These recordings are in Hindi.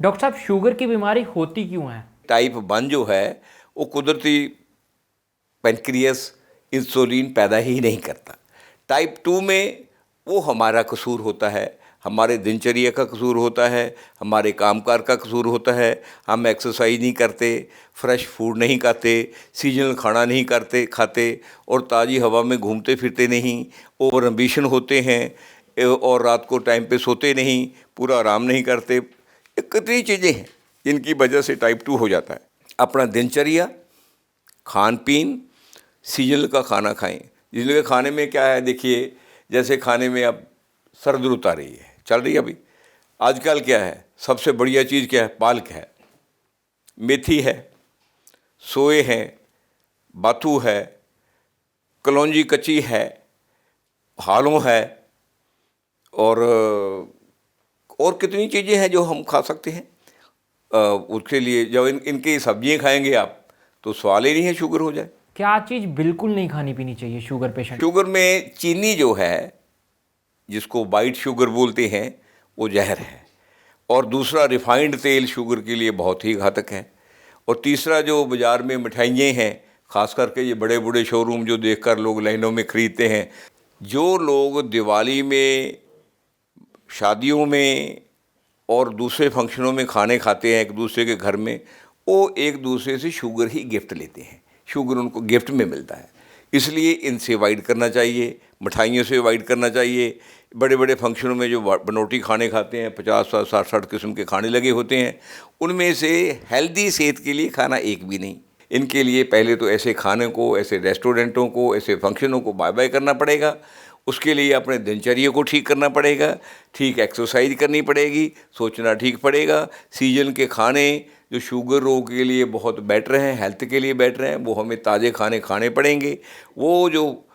डॉक्टर साहब, शुगर की बीमारी होती क्यों है? टाइप 1 जो है वो कुदरती पेनक्रियास इंसुलिन पैदा ही नहीं करता। टाइप 2 में वो हमारा कसूर होता है, हमारे दिनचर्या का कसूर होता है, हमारे कामकाज का कसूर होता है। हम एक्सरसाइज नहीं करते, फ्रेश फूड नहीं खाते, सीजनल खाना नहीं खाते और ताज़ी हवा में घूमते फिरते नहीं, ओवर एम्बिशन होते हैं और रात को टाइम पे सोते नहीं, पूरा आराम नहीं करते। कितनी चीज़ें हैं जिनकी वजह से टाइप 2 हो जाता है। अपना दिनचर्या, खान पीन, सीजनल का खाना खाएं। सीजनल के खाने में क्या है, देखिए जैसे खाने में अब सर्द रुत आ रही है, चल रही है अभी, आजकल क्या है, सबसे बढ़िया चीज़ क्या है, पालक है, मेथी है, सोए हैं, बाथू है, कलौंजी कच्ची है, हालों है और कितनी चीज़ें हैं जो हम खा सकते हैं। उसके लिए जब इनकी सब्जियां खाएंगे आप तो सवाल ही नहीं है शुगर हो जाए। क्या चीज़ बिल्कुल नहीं खानी पीनी चाहिए शुगर पेशेंट? शुगर में चीनी जो है, जिसको वाइट शुगर बोलते हैं, वो जहर है। और दूसरा, रिफाइंड तेल शुगर के लिए बहुत ही घातक है। और तीसरा, जो बाज़ार में मिठाइयाँ हैं, ख़ास करके ये बड़े बड़े शोरूम जो देखकर लोग लाइनों में ख़रीदते हैं, जो लोग दिवाली में, शादियों में और दूसरे फंक्शनों में खाने खाते हैं एक दूसरे के घर में, वो एक दूसरे से शुगर ही गिफ्ट लेते हैं, शुगर उनको गिफ्ट में मिलता है। इसलिए इनसे अवॉइड करना चाहिए, मिठाइयों से अवॉइड करना चाहिए। बड़े बड़े फंक्शनों में जो बनौटी खाने खाते हैं, 50-60 किस्म के खाने लगे होते हैं, उनमें से हेल्दी सेहत के लिए खाना एक भी नहीं। इनके लिए पहले तो ऐसे खाने को, ऐसे रेस्टोरेंटों को, ऐसे फंक्शनों को बाय बाय करना पड़ेगा। उसके लिए अपने दिनचर्या को ठीक करना पड़ेगा, ठीक एक्सरसाइज करनी पड़ेगी, सोचना ठीक पड़ेगा। सीजन के खाने जो शुगर रोग के लिए बहुत बेटर हैं, हेल्थ के लिए बेटर हैं, वो हमें ताज़े खाने खाने पड़ेंगे। वो जो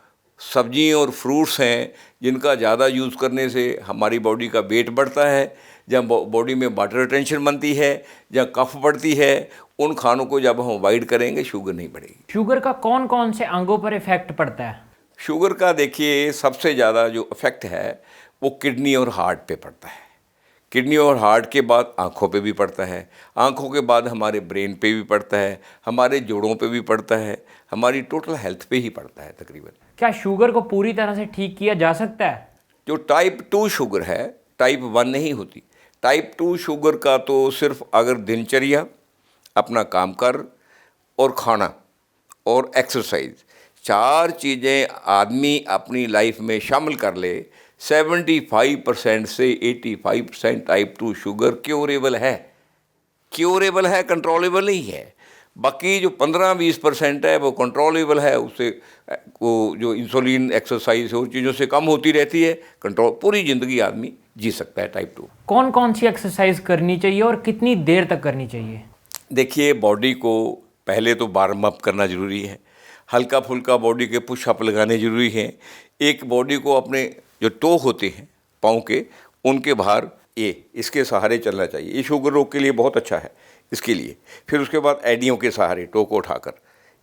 सब्जियां और फ्रूट्स हैं जिनका ज़्यादा यूज़ करने से हमारी बॉडी का वेट बढ़ता है, जब बॉडी में वाटर रिटेंशन बनती है, जब कफ बढ़ती है, उन खानों को जब हम अवॉइड करेंगे, शुगर नहीं बढ़ेगी। शुगर का कौन कौन से अंगों पर इफेक्ट पड़ता है? शुगर का देखिए सबसे ज़्यादा जो इफ़ेक्ट है वो किडनी और हार्ट पे पड़ता है। किडनी और हार्ट के बाद आँखों पे भी पड़ता है, आँखों के बाद हमारे ब्रेन पे भी पड़ता है, हमारे जोड़ों पे भी पड़ता है, हमारी टोटल हेल्थ पे ही पड़ता है तकरीबन। क्या शुगर को पूरी तरह से ठीक किया जा सकता है? जो टाइप 2 शुगर है, टाइप 1 नहीं होती। टाइप 2 शुगर का तो सिर्फ अगर दिनचर्या, अपना काम कर और खाना और एक्सरसाइज, 4 चीज़ें आदमी अपनी लाइफ में शामिल कर ले, 75% से 85% टाइप 2 शुगर क्योरेबल है। क्योरेबल है, कंट्रोलेबल नहीं है। बाकी जो 15-20% है वो कंट्रोलेबल है, उससे वो जो इंसुलिन, एक्सरसाइज और चीज़ों से कम होती रहती है, कंट्रोल, पूरी ज़िंदगी आदमी जी सकता है टाइप 2। कौन कौन सी एक्सरसाइज करनी चाहिए और कितनी देर तक करनी चाहिए? देखिए, बॉडी को पहले तो वार्म अप करना ज़रूरी है, हल्का फुल्का बॉडी के पुशअप लगाने ज़रूरी हैं। एक बॉडी को अपने जो टो होते हैं पाँव के, उनके बाहर इसके सहारे चलना चाहिए। ये शुगर रोग के लिए बहुत अच्छा है इसके लिए। फिर उसके बाद एडियों के सहारे, टो को उठाकर,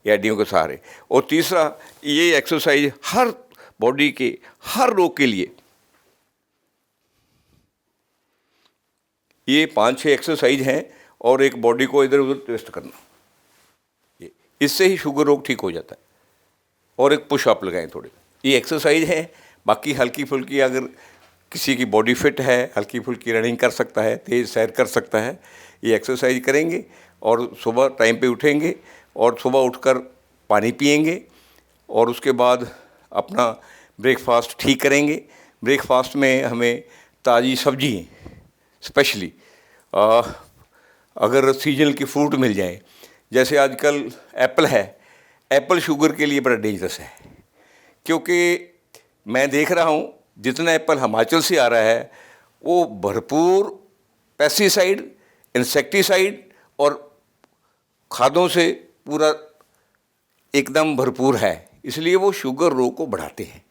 या एडियों के सहारे। और तीसरा, ये एक्सरसाइज हर बॉडी के हर रोग के लिए, ये 5-6 एक्सरसाइज हैं और एक बॉडी को इधर उधर ट्विस्ट करना, इससे ही शुगर रोग ठीक हो जाता है। और एक पुशअप लगाएं थोड़े, ये एक्सरसाइज है। बाकी हल्की फुल्की, अगर किसी की बॉडी फिट है, हल्की फुल्की रनिंग कर सकता है, तेज़ सैर कर सकता है, ये एक्सरसाइज करेंगे और सुबह टाइम पे उठेंगे और सुबह उठकर पानी पिएंगे और उसके बाद अपना ब्रेकफास्ट ठीक करेंगे। ब्रेकफास्ट में हमें ताज़ी सब्जी, स्पेशली अगर सीजनल की फ्रूट मिल जाए, जैसे आजकल एप्पल है, एप्पल शुगर के लिए बड़ा डेंजरस है, क्योंकि मैं देख रहा हूँ जितना एप्पल हिमाचल से आ रहा है वो भरपूर पेस्टिसाइड, इंसेक्टिसाइड और खादों से पूरा एकदम भरपूर है, इसलिए वो शुगर रोग को बढ़ाते हैं।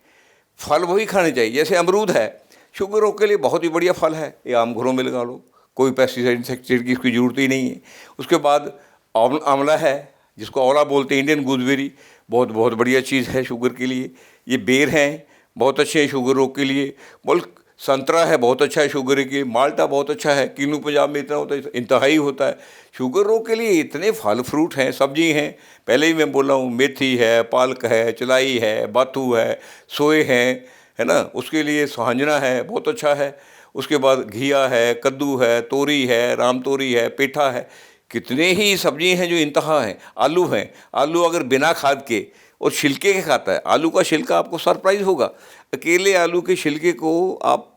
फल वही खाने चाहिए, जैसे अमरूद है, शुगर रोग के लिए बहुत ही बढ़िया फल है, ये आम घरों में लगा लो, कोई पेस्टिसाइड, इंसेक्टिसाइड की इसकी ज़रूरत ही नहीं है। उसके बाद आंवला है, जिसको आंवला बोलते हैं, इंडियन गूसबेरी, बहुत बहुत बढ़िया चीज़ है शुगर के लिए। ये बेर हैं, बहुत अच्छे हैं शुगर रोग के लिए। बल्कि संतरा है बहुत अच्छा है शुगर के, माल्टा बहुत अच्छा है, किन्नू पंजाब में इतना होता है, इंतहाई होता है। शुगर रोग के लिए इतने फल फ्रूट हैं, सब्जी हैं, पहले ही मैं बोला हूँ, मेथी है, पालक है, चलाई है, बाथू है, सोए हैं, है ना, उसके लिए सुहांजना है बहुत अच्छा है। उसके बाद घिया है, कद्दू है, तोरी है, राम तोरी है, पेठा है, कितने ही सब्जी हैं जो इंतहा हैं। आलू हैं, आलू अगर बिना खाद के और छिलके के खाता है, आलू का छिलका आपको सरप्राइज होगा। अकेले आलू के छिलके को आप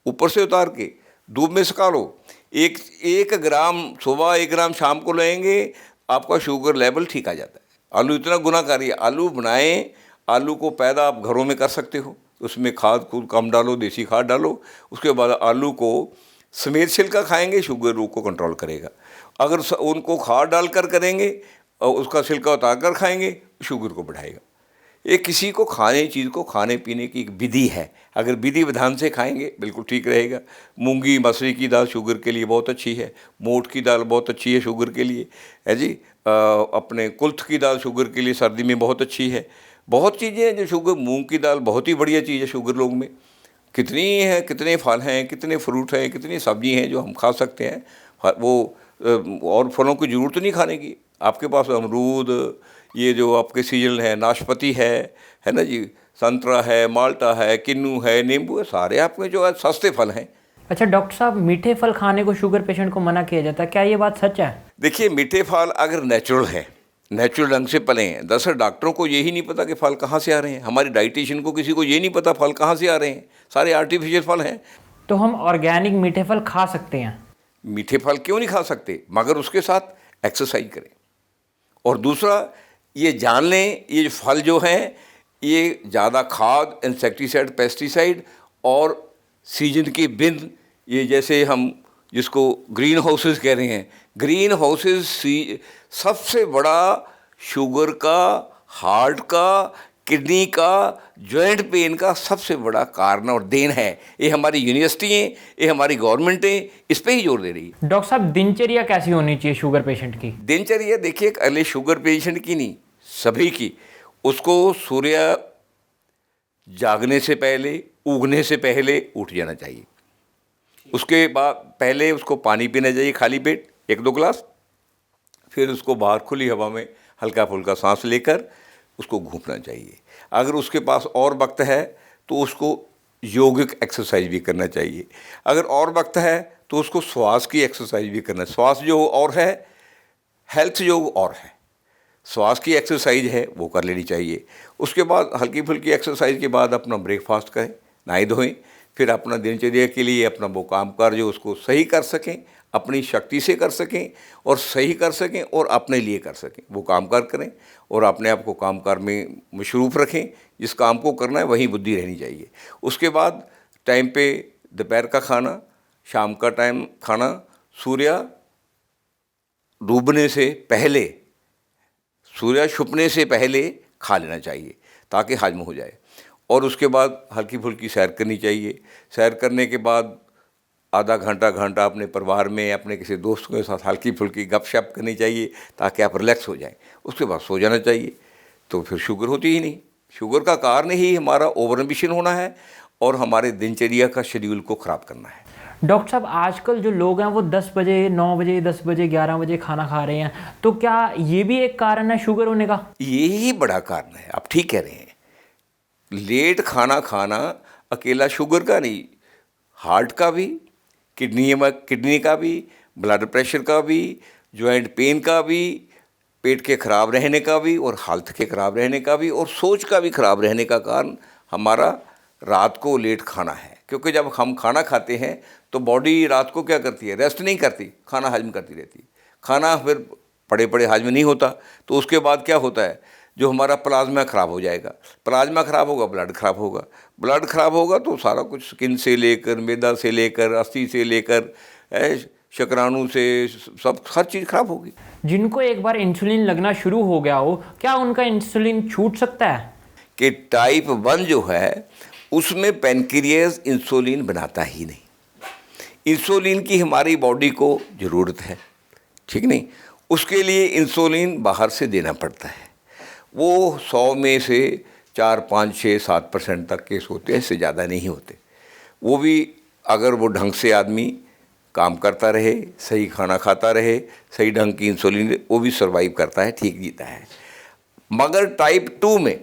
ऊपर से उतार के धूप में सुखा लो, एक ग्राम सुबह 1 ग्राम शाम को लेंगे, आपका शुगर लेवल ठीक आ जाता है। आलू इतना गुनाकारी है। आलू बनाएं, आलू को पैदा आप घरों में कर सकते हो, उसमें खाद खूद कम डालो, देसी खाद डालो। उसके बाद आलू को समेत छिलका खाएंगे, शुगर रोग को कंट्रोल करेगा। अगर उनको खाद डालकर करेंगे और उसका छिलका उतार कर खाएंगे, शुगर को बढ़ाएगा। ये किसी को चीज़ को खाने पीने की एक विधि है, अगर विधि विधान से खाएंगे बिल्कुल ठीक रहेगा। मूंगी मसूरी की दाल शुगर के लिए बहुत अच्छी है, मोठ की दाल बहुत अच्छी है शुगर के लिए, है जी। अपने कुल्थ की दाल शुगर के लिए सर्दी में बहुत अच्छी है। बहुत चीज़ें हैं जो शुगर, मूंग की दाल बहुत ही बढ़िया चीज़ है शुगर लोग में। कितनी है, कितने फल हैं, कितने फ्रूट हैं, कितनी सब्जी हैं जो हम खा सकते हैं। वो और फलों की ज़रूरत नहीं खाने की। आपके पास अमरूद, ये जो आपके सीजन है, नाशपाती है ना जी, संतरा है, माल्टा है, किन्नू है, नींबू है, सारे आपके जो है सस्ते फल हैं। अच्छा डॉक्टर साहब, मीठे फल खाने को शुगर पेशेंट को मना किया जाता है, क्या ये बात सच है? देखिए, मीठे फल अगर नेचुरल है, नेचुरल ढंग से पले हैं, दरअसल डॉक्टरों को यही नहीं पता कि फल कहाँ से आ रहे हैं, हमारी डाइटिशियन को किसी को ये नहीं पता फल कहाँ से आ रहे हैं, सारे आर्टिफिशियल फल हैं। तो हम ऑर्गेनिक मीठे फल खा सकते हैं? मीठे फल क्यों नहीं खा सकते, मगर उसके साथ एक्सरसाइज करें। और दूसरा ये जान लें, ये जो फल जो हैं, ये ज़्यादा खाद, इंसेक्टिसाइड, पेस्टिसाइड और सीजन की बिन, ये जैसे हम जिसको ग्रीन हाउसेस कह रहे हैं, ग्रीन हाउसेस सबसे बड़ा शुगर का, हार्ट का, किडनी का, जॉइंट पेन का सबसे बड़ा कारण और देन है। ये हमारी यूनिवर्सिटियाँ, ये हमारी गवर्नमेंटें इस पे ही जोर दे रही है। डॉक्टर साहब, दिनचर्या कैसी होनी चाहिए शुगर पेशेंट की? दिनचर्या देखिए, अगले शुगर पेशेंट की नहीं, सभी की, उसको सूर्य जागने से पहले, उगने से पहले उठ जाना चाहिए। उसके बाद पहले उसको पानी पीना चाहिए खाली पेट 1-2 गिलास, फिर उसको बाहर खुली हवा में हल्का फुल्का सांस लेकर उसको घूमना चाहिए। अगर उसके पास और वक्त है तो उसको योगिक एक्सरसाइज भी करना चाहिए। अगर और वक्त है तो उसको श्वास की एक्सरसाइज भी करना, श्वास जो और है, हेल्थ योग और है, श्वास की एक्सरसाइज है वो कर लेनी चाहिए। उसके बाद हल्की फुल्की एक्सरसाइज के बाद अपना ब्रेकफास्ट करें, नहाए धोएं, फिर अपना दिनचर्या के लिए अपना वो काम काज जो उसको सही कर सकें, अपनी शक्ति से कर सकें और सही कर सकें और अपने लिए कर सकें, वो काम कार करें और अपने आप को काम कार में मशरूफ़ रखें। जिस काम को करना है वहीं बुद्धि रहनी चाहिए। उसके बाद टाइम पे दोपहर का खाना, शाम का टाइम खाना, सूर्य डूबने से पहले, सूर्य छुपने से पहले खा लेना चाहिए ताकि हजम हो जाए। और उसके बाद हल्की फुल्की सैर करनी चाहिए। सैर करने के बाद आधा घंटा अपने परिवार में, अपने किसी दोस्तों के साथ हल्की फुल्की गपशप करनी चाहिए ताकि आप रिलैक्स हो जाएं। उसके बाद सो जाना चाहिए, तो फिर शुगर होती ही नहीं। शुगर का कारण ही हमारा ओवर एम्बिशन होना है और हमारे दिनचर्या का शेड्यूल को ख़राब करना है। डॉक्टर साहब, आजकल जो लोग हैं वो 10 बजे, 9 बजे, 10 बजे, 11 बजे खाना खा रहे हैं, तो क्या ये भी एक कारण है शुगर होने का? यही बड़ा कारण है, आप ठीक कह रहे हैं। लेट खाना खाना अकेला शुगर का नहीं, हार्ट का भी, किडनी का भी, ब्लड प्रेशर का भी, जॉइंट पेन का भी, पेट के ख़राब रहने का भी और हेल्थ के ख़राब रहने का भी और सोच का भी ख़राब रहने का कारण हमारा रात को लेट खाना है। क्योंकि जब हम खाना खाते हैं तो बॉडी रात को क्या करती है, रेस्ट नहीं करती, खाना हजम करती रहती है। खाना फिर पड़े पड़े हजम नहीं होता, तो उसके बाद क्या होता है, जो हमारा प्लाज्मा ख़राब हो जाएगा। प्लाज्मा ख़राब होगा, ब्लड ख़राब होगा, ब्लड ख़राब होगा तो सारा कुछ स्किन से लेकर, मैदा से लेकर, अस्थि से लेकर, शुक्राणु से, सब हर चीज़ ख़राब होगी। जिनको एक बार इंसुलिन लगना शुरू हो गया हो, क्या उनका इंसुलिन छूट सकता है? कि टाइप 1 जो है उसमें पेनक्रियास इंसुलिन बनाता ही नहीं। इंसुलिन की हमारी बॉडी को ज़रूरत है, ठीक नहीं, उसके लिए इंसुलिन बाहर से देना पड़ता है। वो 100 में से 4, 5, 6, 7% तक केस होते हैं, इससे ज़्यादा नहीं होते। वो भी अगर वो ढंग से आदमी काम करता रहे, सही खाना खाता रहे, सही ढंग की इंसुलिन, वो भी सर्वाइव करता है, ठीक जीता है। मगर टाइप 2 में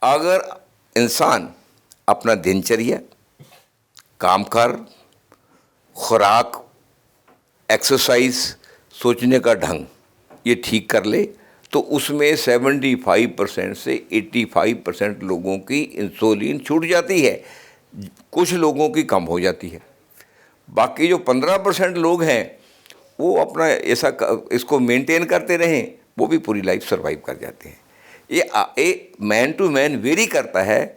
अगर इंसान अपना दिनचर्या, कामकाज, खुराक, एक्सरसाइज, सोचने का ढंग ये ठीक कर ले तो उसमें 75% से 85% लोगों की इंसुलिन छूट जाती है, कुछ लोगों की कम हो जाती है। बाकी जो 15% लोग हैं वो अपना ऐसा इसको मेंटेन करते रहें, वो भी पूरी लाइफ सर्वाइव कर जाते हैं। ये मैन टू मैन वेरी करता है,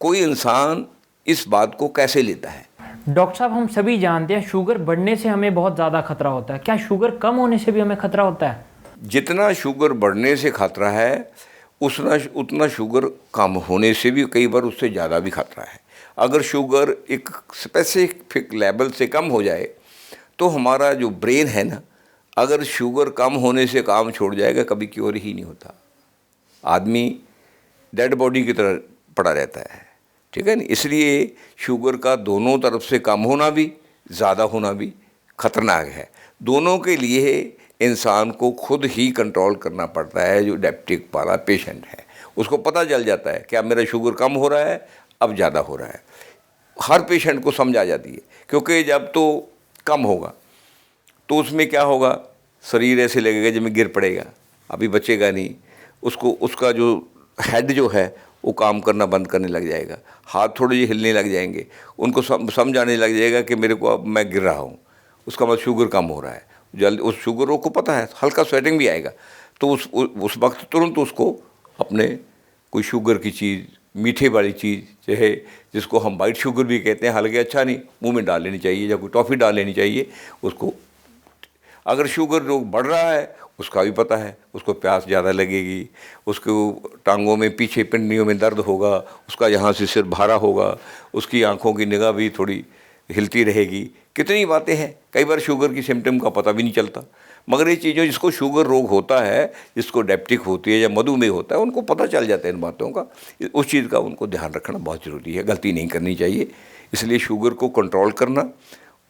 कोई इंसान इस बात को कैसे लेता है। डॉक्टर साहब, हम सभी जानते हैं शुगर बढ़ने से हमें बहुत ज़्यादा खतरा होता है, क्या शुगर कम होने से भी हमें खतरा होता है? जितना शुगर बढ़ने से खतरा है उतना शुगर कम होने से भी कई बार उससे ज़्यादा भी खतरा है। अगर शुगर एक स्पेसिफिक लेवल से कम हो जाए तो हमारा जो ब्रेन है ना, अगर शुगर कम होने से काम छोड़ जाएगा कभी क्योर ही नहीं होता, आदमी डेड बॉडी की तरह पड़ा रहता है, ठीक है ना। इसलिए शुगर का दोनों तरफ से कम होना भी, ज़्यादा होना भी खतरनाक है। दोनों के लिए इंसान को खुद ही कंट्रोल करना पड़ता है। जो डायबिटिक वाला पेशेंट है उसको पता चल जाता है कि अब मेरा शुगर कम हो रहा है, अब ज़्यादा हो रहा है। हर पेशेंट को समझ आ जाती है, क्योंकि जब तो कम होगा तो उसमें क्या होगा, शरीर ऐसे लगेगा जब में गिर पड़ेगा, अभी बचेगा नहीं। उसको उसका जो हेड जो है वो काम करना बंद करने लग जाएगा, हाथ थोड़े जे हिलने लग जाएंगे, उनको समझ आने लग जाएगा कि मेरे को अब मैं गिर रहा हूँ, उसका मतलब शुगर कम हो रहा है। जल्दी उस शुगर को पता है, हल्का स्वेटिंग भी आएगा तो उस वक्त तुरंत उसको अपने कोई शुगर की चीज़, मीठे वाली चीज़, चाहे जिसको हम वाइट शुगर भी कहते हैं, हालांकि अच्छा नहीं, मुंह में डाल लेनी चाहिए, या कोई टॉफ़ी डाल लेनी चाहिए उसको। अगर शुगर रोग बढ़ रहा है उसका भी पता है, उसको प्यास ज़्यादा लगेगी, उसको टांगों में पीछे पिंडलियों में दर्द होगा, उसका यहाँ से सिर भारा होगा, उसकी आंखों की निगाह भी थोड़ी हिलती रहेगी। कितनी बातें हैं, कई बार शुगर की सिम्टम का पता भी नहीं चलता। मगर ये चीज़ों, जिसको शुगर रोग होता है, जिसको डायबिटिक होती है या मधुमेह होता है, उनको पता चल जाता है इन बातों का। उस चीज़ का उनको ध्यान रखना बहुत ज़रूरी है, गलती नहीं करनी चाहिए। इसलिए शुगर को कंट्रोल करना,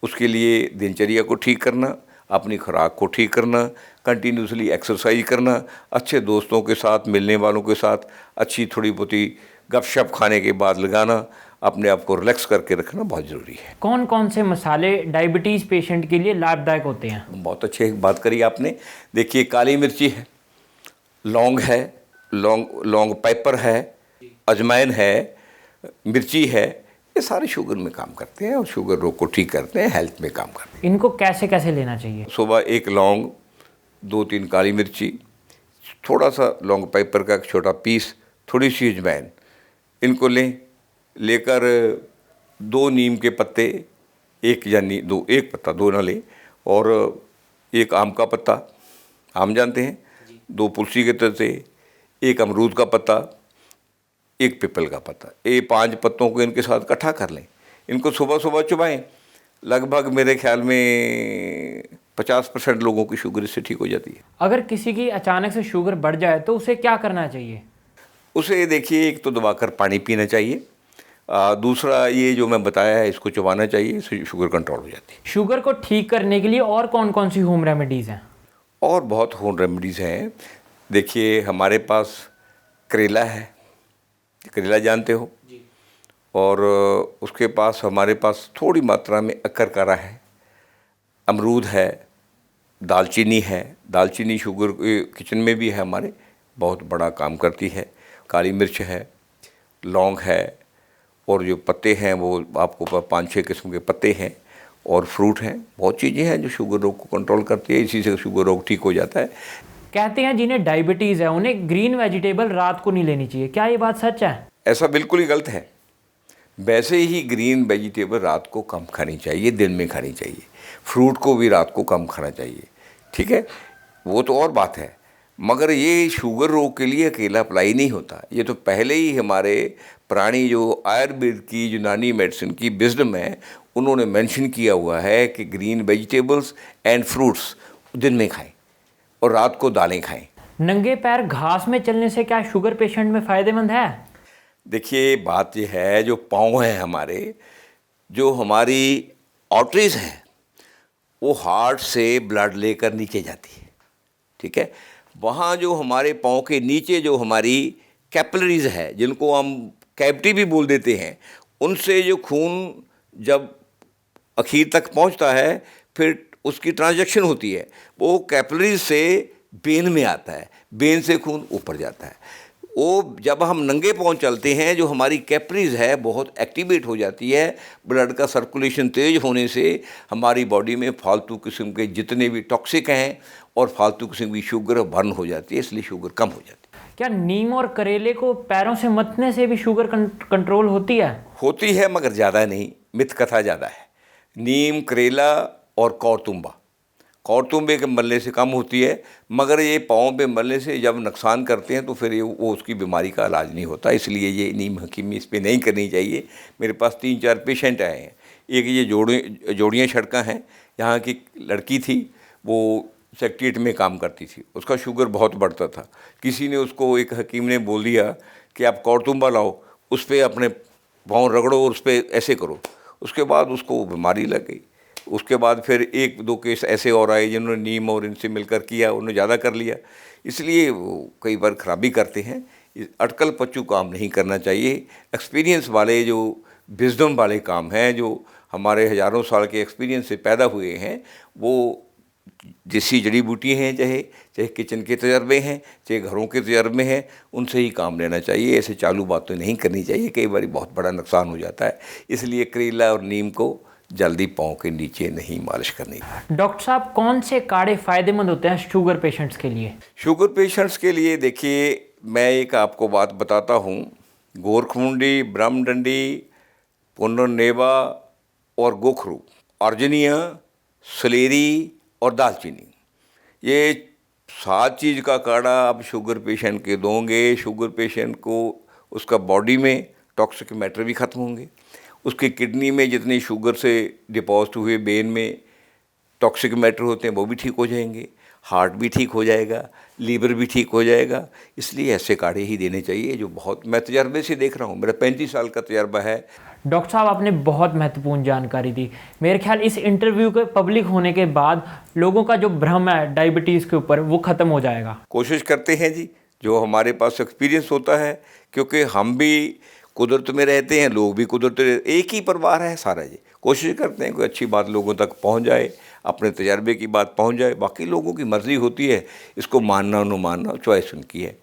उसके लिए दिनचर्या को ठीक करना, अपनी खुराक को ठीक करना, कंटिन्यूसली एक्सरसाइज करना, अच्छे दोस्तों के साथ, मिलने वालों के साथ अच्छी थोड़ी बहुत गपशप खाने के बाद लगाना, अपने आप को रिलैक्स करके रखना बहुत ज़रूरी है। कौन कौन से मसाले डायबिटीज़ पेशेंट के लिए लाभदायक होते हैं? बहुत अच्छी बात करी आपने। देखिए, काली मिर्ची है, लौंग है, लौंग पेपर है, अजवाइन है, मिर्ची है, ये सारे शुगर में काम करते हैं और शुगर रोग को ठीक करते हैं, हेल्थ में काम करते हैं। इनको कैसे कैसे लेना चाहिए? सुबह एक लौंग, 2-3 काली मिर्ची, थोड़ा सा लौंग पेपर का एक छोटा पीस, थोड़ी सी अजवाइन, इनको लेकर 2 नीम के पत्ते, एक पत्ता, 2 ना लें, और 1 आम का पत्ता, आम जानते हैं, 2 तुलसी के पत्ते, 1 अमरूद का पत्ता, 1 पीपल का पत्ता, ये 5 पत्तों को इनके साथ इकट्ठा कर लें। इनको सुबह सुबह चबाएं। लगभग मेरे ख्याल में 50% लोगों की शुगर इससे ठीक हो जाती है। अगर किसी की अचानक से शुगर बढ़ जाए तो उसे क्या करना चाहिए? उसे देखिए, एक तो दबाकर पानी पीना चाहिए, दूसरा ये जो मैं बताया है इसको चबाना चाहिए, इससे शुगर कंट्रोल हो जाती है। शुगर को ठीक करने के लिए और कौन कौन सी होम रेमेडीज़ हैं? और बहुत होम रेमेडीज़ हैं। देखिए, हमारे पास करेला है, करेला जानते हो, और उसके पास हमारे पास थोड़ी मात्रा में अकरकरा है, अमरूद है, दालचीनी है। दालचीनी शुगर किचन में भी है हमारे, बहुत बड़ा काम करती है। काली मिर्च है, लौंग है, और जो पत्ते हैं वो आपको 5-6 किस्म के पत्ते हैं, और फ्रूट हैं। बहुत चीज़ें हैं जो शुगर रोग को कंट्रोल करती है, इसी से शुगर रोग ठीक हो जाता है। कहते हैं जिन्हें डायबिटीज़ है उन्हें ग्रीन वेजिटेबल रात को नहीं लेनी चाहिए, क्या ये बात सच है? ऐसा बिल्कुल ही गलत है। वैसे ही ग्रीन वेजिटेबल रात को कम खानी चाहिए, दिन में खानी चाहिए। फ्रूट को भी रात को कम खाना चाहिए, ठीक है, वो तो और बात है। मगर ये शुगर रोग के लिए अकेला अप्लाई नहीं होता। ये तो पहले ही हमारे पुरानी जो आयुर्वेद की, यूनानी मेडिसिन की विजडम है, उन्होंने मेंशन किया हुआ है कि ग्रीन वेजिटेबल्स एंड फ्रूट्स दिन में खाएं और रात को दालें खाएं। नंगे पैर घास में चलने से क्या शुगर पेशेंट में फ़ायदेमंद है? देखिए, बात यह है, जो पाँव हैं हमारे, जो हमारी आर्टरीज हैं वो हार्ट से ब्लड लेकर नीचे जाती है, ठीक है। वहाँ जो हमारे पाँव के नीचे जो हमारी कैपिलरीज है, जिनको हम कैविटी भी बोल देते हैं, उनसे जो खून जब आखिर तक पहुंचता है, फिर उसकी ट्रांजैक्शन होती है, वो कैपिलरीज से वेन में आता है, वेन से खून ऊपर जाता है। वो जब हम नंगे पाँव चलते हैं, जो हमारी कैपिलरीज है बहुत एक्टिवेट हो जाती है, ब्लड का सर्कुलेशन तेज होने से हमारी बॉडी में फालतू किस्म के जितने भी टॉक्सिक हैं और फालतू किस्म की शुगर बर्न हो जाती है, इसलिए शुगर कम हो जाती है। क्या नीम और करेले को पैरों से मथने से भी शुगर कंट्रोल होती है? होती है, मगर ज़्यादा नहीं, मिथ कथा ज़्यादा है। नीम, करेला और कौरतुम्बे के मलने से कम होती है, मगर ये पाँव पे मलने से जब नुकसान करते हैं तो फिर ये वो उसकी बीमारी का इलाज नहीं होता, इसलिए ये नीम हकीमी इस पर नहीं करनी चाहिए। मेरे पास 3-4 पेशेंट आए हैं। एक ये जोड़ियाँ सड़कें हैं, यहाँ की लड़की थी, वो सेक्रेटरीट में काम करती थी, उसका शुगर बहुत बढ़ता था। किसी ने उसको, एक हकीम ने बोल दिया कि आप कौरतुम्बा लाओ, उस पर अपने पाँव रगड़ो और उस पर ऐसे करो। उसके बाद उसको बीमारी लग गई। उसके बाद फिर 1-2 केस ऐसे और आए जिन्होंने नीम और इनसे मिलकर किया, उन्होंने ज़्यादा कर लिया, इसलिए वो कई बार खराबी करते हैं। अटकल पच्चू काम नहीं करना चाहिए। एक्सपीरियंस वाले, जो विजडम वाले काम हैं, जो हमारे हज़ारों साल के एक्सपीरियंस से पैदा हुए हैं, वो देसी जड़ी बूटी हैं, चाहे किचन के तजर्बे हैं, चाहे घरों के तजर्बे हैं, उनसे ही काम लेना चाहिए। ऐसे चालू बातें नहीं करनी चाहिए, कई बार बहुत बड़ा नुकसान हो जाता है। इसलिए करेला और नीम को जल्दी पाँव के नीचे नहीं मालिश करनी। डॉक्टर साहब, कौन से काढ़े फ़ायदेमंद होते हैं शुगर पेशेंट्स के लिए? शुगर पेशेंट्स के लिए देखिए, मैं एक आपको बात बताता हूँ। गोरखमुंडी, ब्रह्मडंडी, पुनर्नेवा और गोखरू, अर्जनिया, सलेरी और दालचीनी, ये 7 चीज़ का काढ़ा आप शुगर पेशेंट के दोगे। शुगर पेशेंट को उसका बॉडी में टॉक्सिक मैटर भी ख़त्म होंगे, उसकी किडनी में जितनी शुगर से डिपॉजिट हुए वेन में टॉक्सिक मैटर होते हैं वो भी ठीक हो जाएंगे, हार्ट भी ठीक हो जाएगा, लीवर भी ठीक हो जाएगा। इसलिए ऐसे काढ़े ही देने चाहिए, जो बहुत, मैं तजर्बे से देख रहा हूँ, मेरा 35 साल का तजर्बा है। डॉक्टर साहब, आपने बहुत महत्वपूर्ण जानकारी दी। मेरे ख्याल इस इंटरव्यू के पब्लिक होने के बाद लोगों का जो भ्रम है डायबिटीज़ के ऊपर, वो ख़त्म हो जाएगा। कोशिश करते हैं जी, जो हमारे पास एक्सपीरियंस होता है, क्योंकि हम भी कुदरत में रहते हैं, लोग भी कुदरत में, एक ही परिवार है सारा जी। कोशिश करते हैं कोई अच्छी बात लोगों तक पहुंच जाए, अपने तजर्बे की बात पहुंच जाए। बाकी लोगों की मर्ज़ी होती है, इसको मानना न मानना चॉइस उनकी है।